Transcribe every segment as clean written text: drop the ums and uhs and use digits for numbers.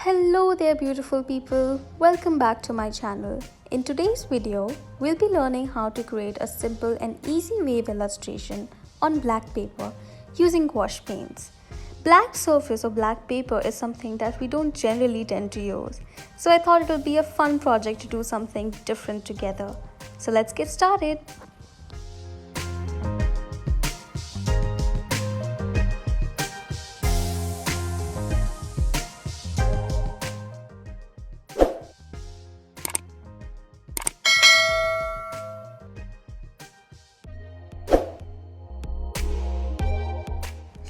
Hello there beautiful people, welcome back to my channel. In today's video, we'll be learning how to create a simple and easy wave illustration on black paper using gouache paints. Black surface or black paper is something that we don't generally tend to use. So I thought it would be a fun project to do something different together. So let's get started.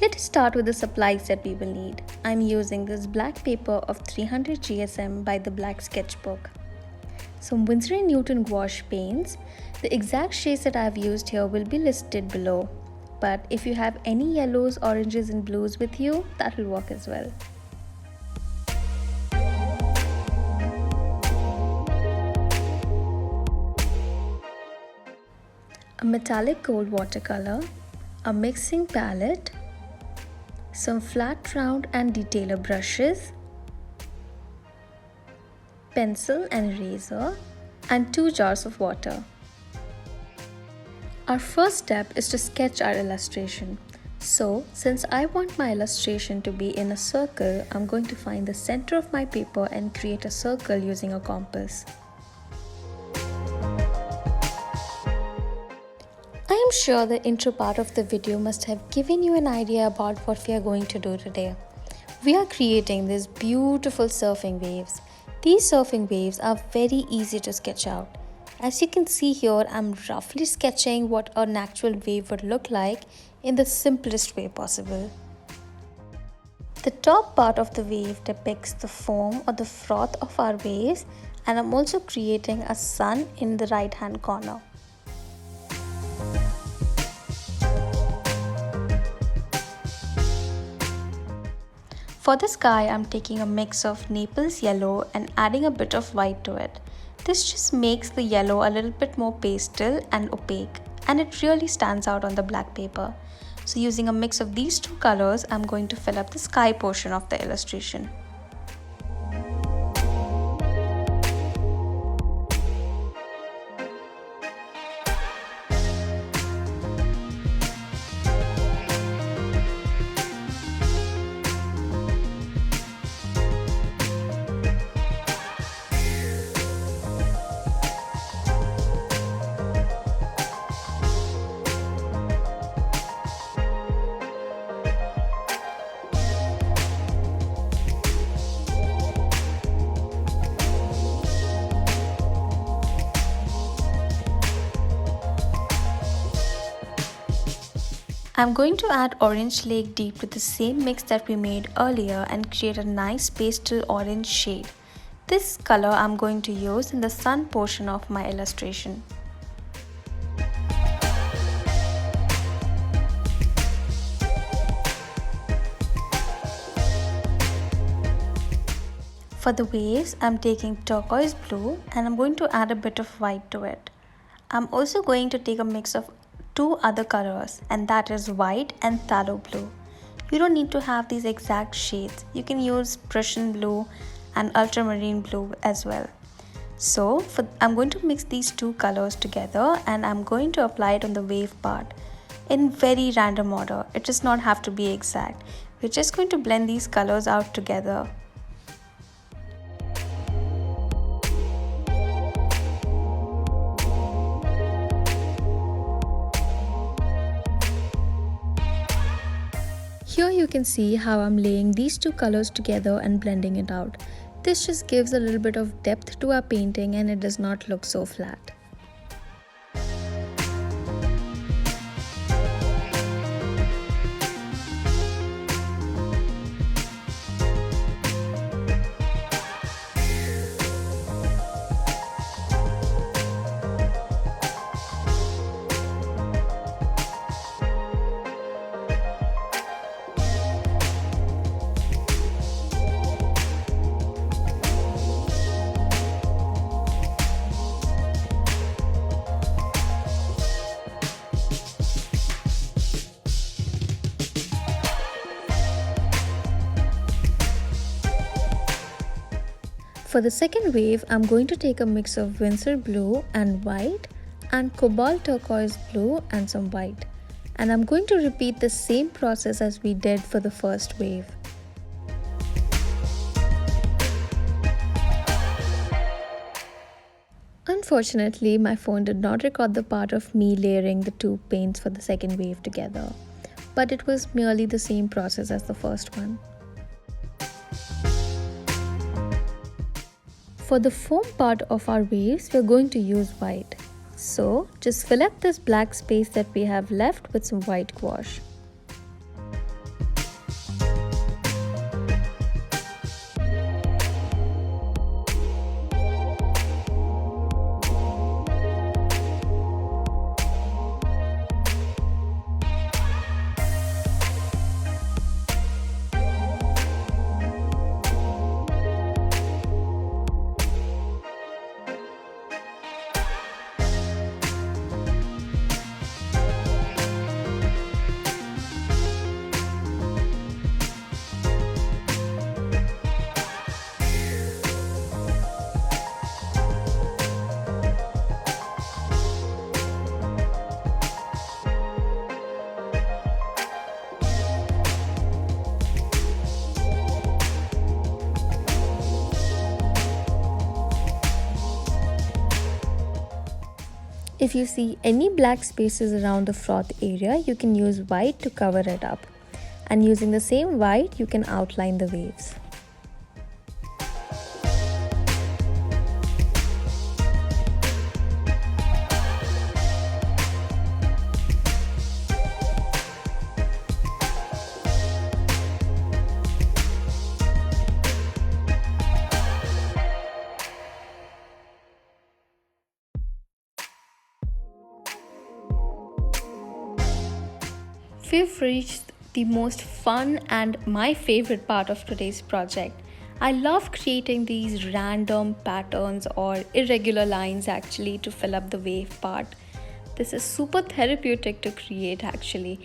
Let us start with the supplies that we will need. I'm using this black paper of 300 GSM by the Black Sketchbook. Some Winsor & Newton gouache paints. The exact shades that I've used here will be listed below. But if you have any yellows, oranges and blues with you, that will work as well. A metallic gold watercolor, a mixing palette, some flat round and detailer brushes, pencil and eraser, and 2 jars of water. Our first step is to sketch our illustration. So, since I want my illustration to be in a circle, I'm going to find the center of my paper and create a circle using a compass. I am sure the intro part of the video must have given you an idea about what we are going to do today. We are creating these beautiful surfing waves. These surfing waves are very easy to sketch out. As you can see here, I'm roughly sketching what a natural wave would look like in the simplest way possible. The top part of the wave depicts the foam or the froth of our waves, and I'm also creating a sun in the right hand corner. For the sky, I'm taking a mix of Naples yellow and adding a bit of white to it. This just makes the yellow a little bit more pastel and opaque, and it really stands out on the black paper. So using a mix of these two colors, I'm going to fill up the sky portion of the illustration. I'm going to add Orange Lake Deep to the same mix that we made earlier and create a nice pastel orange shade. This color I'm going to use in the sun portion of my illustration. For the waves, I'm taking turquoise blue and I'm going to add a bit of white to it. I'm also going to take a mix of 2 other colors, and that is white and phthalo blue. You don't need to have these exact shades. You can use Prussian blue and ultramarine blue as well. So I'm going to mix these 2 colors together and I'm going to apply it on the wave part in very random order. It does not have to be exact. We're just going to blend these colors out together. Here you can see how I'm laying these 2 colors together and blending it out. This just gives a little bit of depth to our painting and it does not look so flat. For the second wave, I'm going to take a mix of Winsor blue and white and Cobalt turquoise blue and some white. And I'm going to repeat the same process as we did for the first wave. Unfortunately, my phone did not record the part of me layering the two paints for the second wave together, but it was merely the same process as the first one. For the foam part of our waves, we're going to use white. So, just fill up this black space that we have left with some white gouache. If you see any black spaces around the froth area, you can use white to cover it up. And using the same white, you can outline the waves. We've reached the most fun and my favorite part of today's project. I love creating these random patterns or irregular lines actually to fill up the wave part. This is super therapeutic to create actually.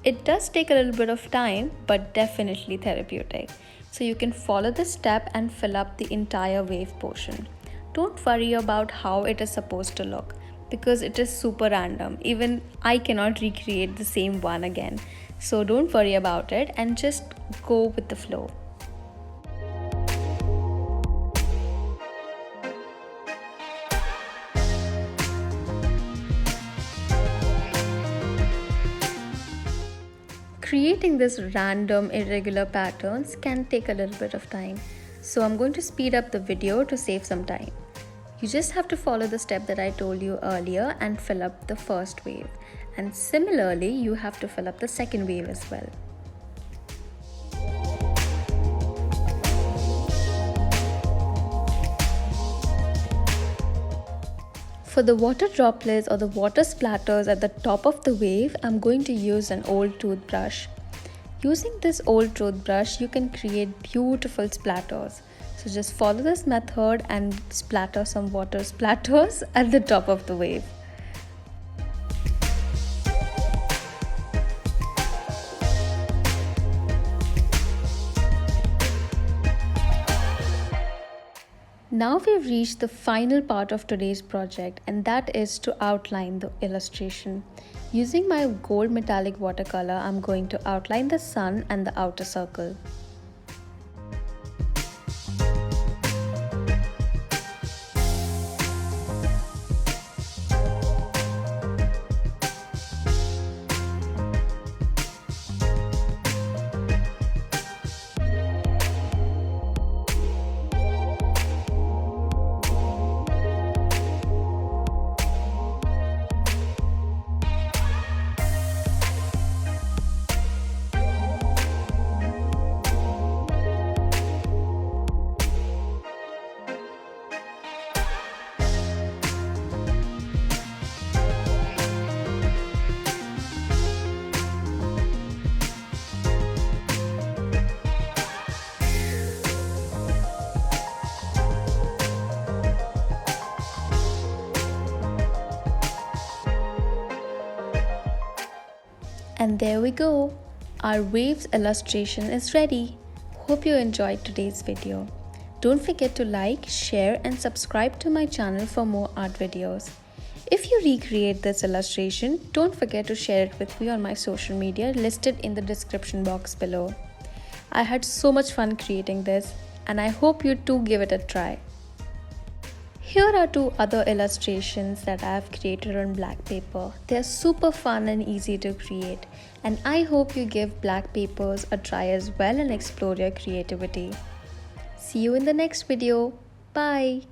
It does take a little bit of time, but definitely therapeutic. So you can follow this step and fill up the entire wave portion. Don't worry about how it is supposed to look, because it is super random. Even I cannot recreate the same one again. So don't worry about it and just go with the flow. Creating this random irregular patterns can take a little bit of time. So I'm going to speed up the video to save some time. You just have to follow the step that I told you earlier and fill up the first wave. And similarly, you have to fill up the second wave as well. For the water droplets or the water splatters at the top of the wave, I'm going to use an old toothbrush. Using this old toothbrush, you can create beautiful splatters. So just follow this method and splatter some water splatters at the top of the wave. Now we've reached the final part of today's project, and that is to outline the illustration. Using my gold metallic watercolor, I'm going to outline the sun and the outer circle. And there we go, our waves illustration is ready. Hope you enjoyed today's video. Don't forget to like, share and subscribe to my channel for more art videos. If you recreate this illustration, don't forget to share it with me on my social media listed in the description box below. I had so much fun creating this and I hope you too give it a try. Here are two other illustrations that I have created on black paper. They are super fun and easy to create, and I hope you give black papers a try as well and explore your creativity. See you in the next video. Bye.